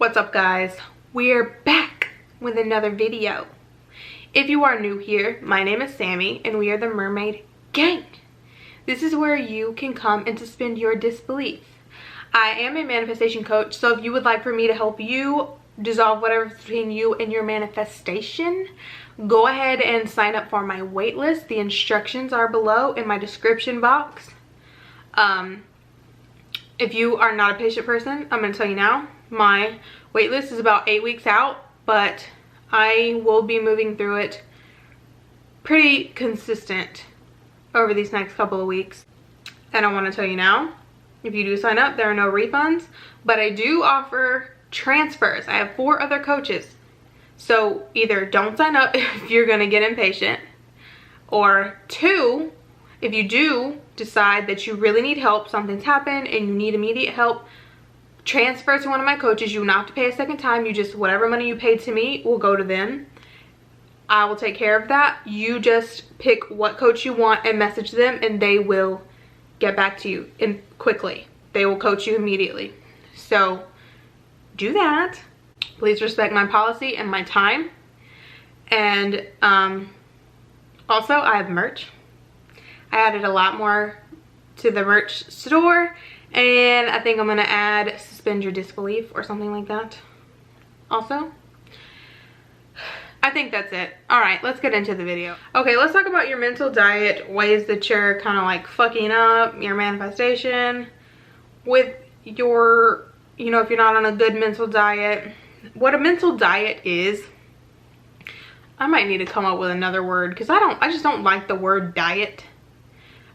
What's up, guys? We're back with another video. If you are new here, my name is Sammy and we are the Mermaid Gang. This is where you can come and suspend your disbelief. I am a manifestation coach, so if you would like for me to help you dissolve whatever's between you and your manifestation, go ahead and sign up for my waitlist. The instructions are below in my description box. If you are not a patient person, I'm going to tell you now, my waitlist is about 8 weeks out, but I will be moving through it pretty consistent over these next couple of weeks. And I want to tell you now, if you do sign up, there are no refunds, but I do offer transfers. I have 4 other coaches. So either don't sign up if you're going to get impatient, or 2, if you do decide that you really need help, something's happened and you need immediate help, transfer to one of my coaches. You will not have to pay a second time. You just, whatever money you paid to me will go to them. I will take care of that. You just pick what coach you want and message them, and they will get back to you quickly. They will coach you immediately. So do that. Please respect my policy and my time. And also, I have merch. I added a lot more to the merch store, and I think I'm gonna add suspend your disbelief or something like that also. I think that's it. All right, let's get into the video. Okay, let's talk about your mental diet, ways that you're kind of like fucking up your manifestation with your, you know, if you're not on a good mental diet. What a mental diet is, I might need to come up with another word because I just don't like the word diet.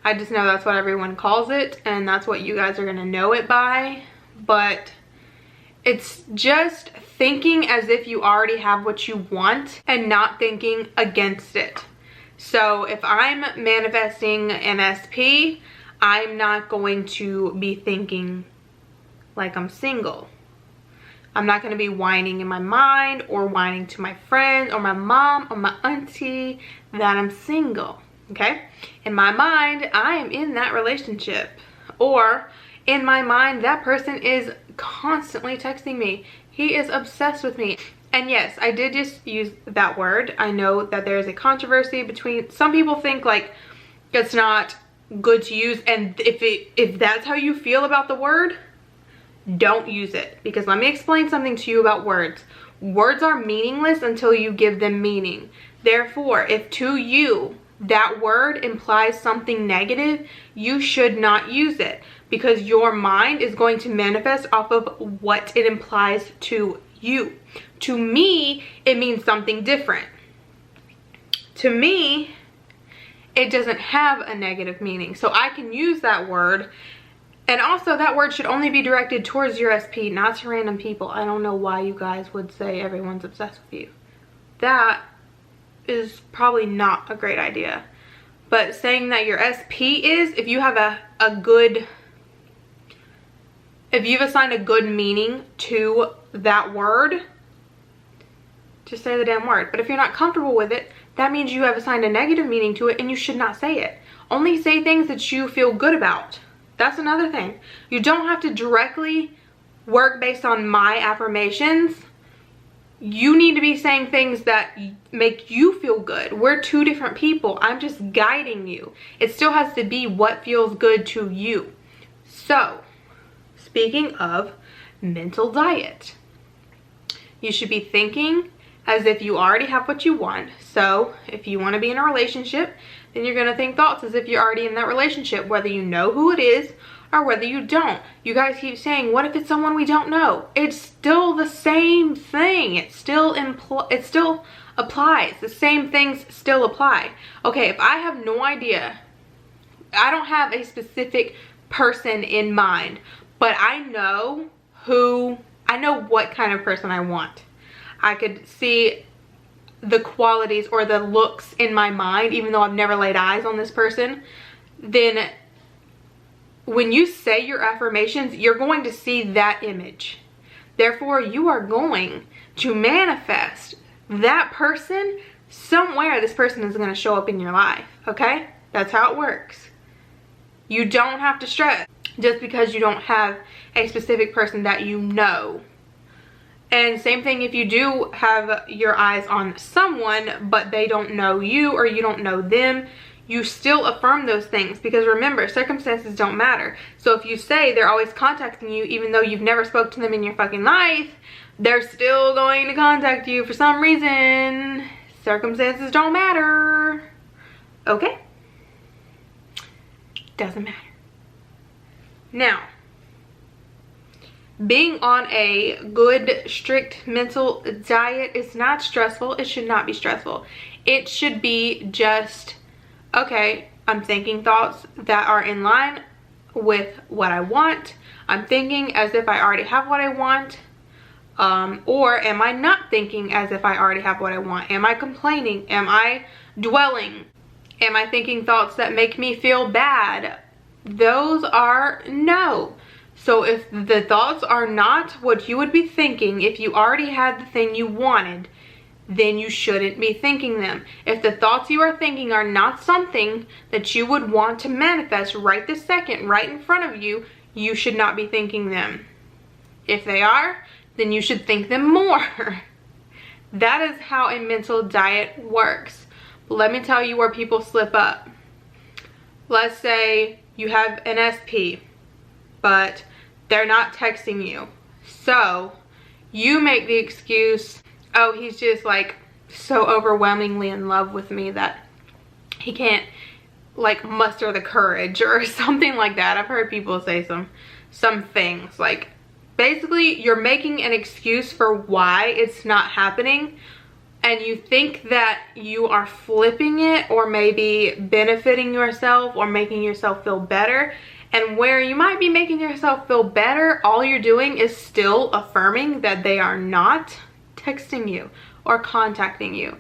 I just know that's what everyone calls it, and that's what you guys are gonna know it by. But it's just thinking as if you already have what you want and not thinking against it. So if I'm manifesting an SP, I'm not going to be thinking like I'm single. I'm not going to be whining in my mind or whining to my friends or my mom or my auntie that I'm single. Okay? In my mind, I am in that relationship. Or in my mind, that person is constantly texting me. He is obsessed with me. And yes, I did just use that word. I know that there's a controversy between, some people think like it's not good to use, and if that's how you feel about the word, don't use it. Because let me explain something to you about words. Words are meaningless until you give them meaning. Therefore, if to you that word implies something negative, you should not use it, because your mind is going to manifest off of what it implies to you. To me, it means something different. To me, it doesn't have a negative meaning. So I can use that word, and also that word should only be directed towards your SP, not to random people. I don't know why you guys would say everyone's obsessed with you. That is probably not a great idea. But saying that your SP is, if you have if you've assigned a good meaning to that word, just say the damn word. But if you're not comfortable with it, that means you have assigned a negative meaning to it, and you should not say it. Only say things that you feel good about. That's another thing. You don't have to directly work based on my affirmations. You need to be saying things that make you feel good. We're 2 different people. I'm just guiding you. It still has to be what feels good to you. So, speaking of mental diet, you should be thinking as if you already have what you want. So, if you want to be in a relationship, then you're going to think thoughts as if you're already in that relationship, whether you know who it is or whether you don't. You guys keep saying, what if it's someone we don't know? It's still the same thing. It still applies. The same things still apply. Okay, if I have no idea, I don't have a specific person in mind, but I know what kind of person I want. I could see the qualities or the looks in my mind, even though I've never laid eyes on this person. Then when you say your affirmations, you're going to see that image. Therefore, you are going to manifest that person somewhere. This person is going to show up in your life. Okay? That's how it works. You don't have to stress just because you don't have a specific person that you know And same thing if you do have your eyes on someone, but they don't know you or you don't know them, you still affirm those things, because remember, circumstances don't matter. So if you say they're always contacting you, even though you've never spoke to them in your fucking life, they're still going to contact you for some reason. Circumstances don't matter. Okay? Doesn't matter. Now, being on a good, strict mental diet is not stressful. It should not be stressful. It should be just, okay, I'm thinking thoughts that are in line with what I want. I'm thinking as if I already have what I want. Or am I not thinking as if I already have what I want? Am I complaining? Am I dwelling? Am I thinking thoughts that make me feel bad? Those are no. So if the thoughts are not what you would be thinking if you already had the thing you wanted, then you shouldn't be thinking them. If the thoughts you are thinking are not something that you would want to manifest right this second, right in front of you, you should not be thinking them. If they are, then you should think them more. That is how a mental diet works. But let me tell you where people slip up. Let's say you have an SP, but they're not texting you. So you make the excuse, oh, he's just like so overwhelmingly in love with me that he can't like muster the courage or something like that. I've heard people say some things. Like, basically you're making an excuse for why it's not happening, and you think that you are flipping it or maybe benefiting yourself or making yourself feel better. And where you might be making yourself feel better, all you're doing is still affirming that they are not texting you or contacting you.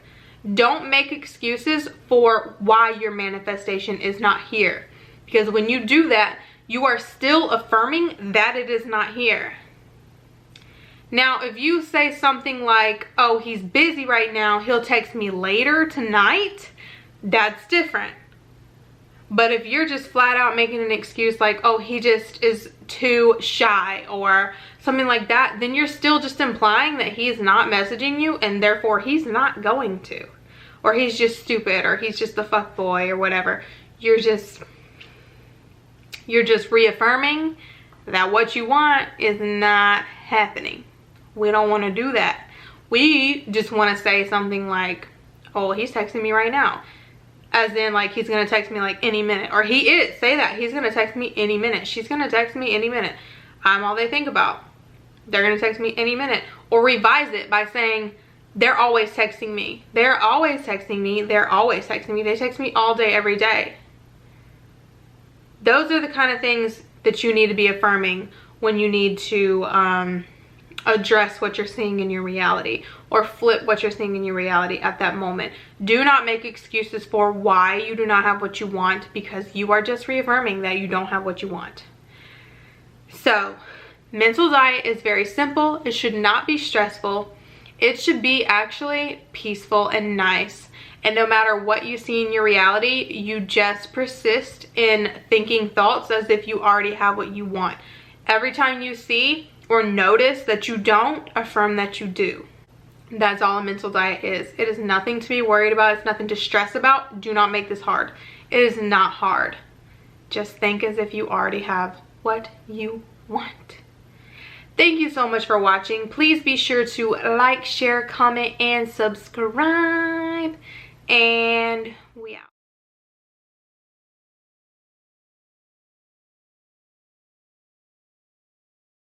Don't make excuses for why your manifestation is not here, because when you do that, you are still affirming that it is not here. Now, if you say something like, oh, he's busy right now, he'll text me later tonight, that's different. But if you're just flat out making an excuse like, oh, he just is too shy or something like that, then you're still just implying that he's not messaging you and therefore he's not going to. Or he's just stupid, or he's just a fuck boy or whatever. You're just reaffirming that what you want is not happening. We don't want to do that. We just want to say something like, oh, he's texting me right now. As in, like, he's going to text me, like, any minute. Or he is. Say that. He's going to text me any minute. She's going to text me any minute. I'm all they think about. They're going to text me any minute. Or revise it by saying, they're always texting me. They're always texting me. They're always texting me. They text me all day, every day. Those are the kind of things that you need to be affirming when you need to address what you're seeing in your reality, or flip what you're seeing in your reality at that moment. Do not make excuses for why you do not have what you want, because you are just reaffirming that you don't have what you want. So, mental diet is very simple. It should not be stressful. It should be actually peaceful and nice. And no matter what you see in your reality, you just persist in thinking thoughts as if you already have what you want. Every time you see or notice that you don't, affirm that you do. That's all a mental diet is. It is nothing to be worried about. It's nothing to stress about. Do not make this hard. It is not hard. Just think as if you already have what you want. Thank you so much for watching. Please be sure to like, share, comment, and subscribe. And we out.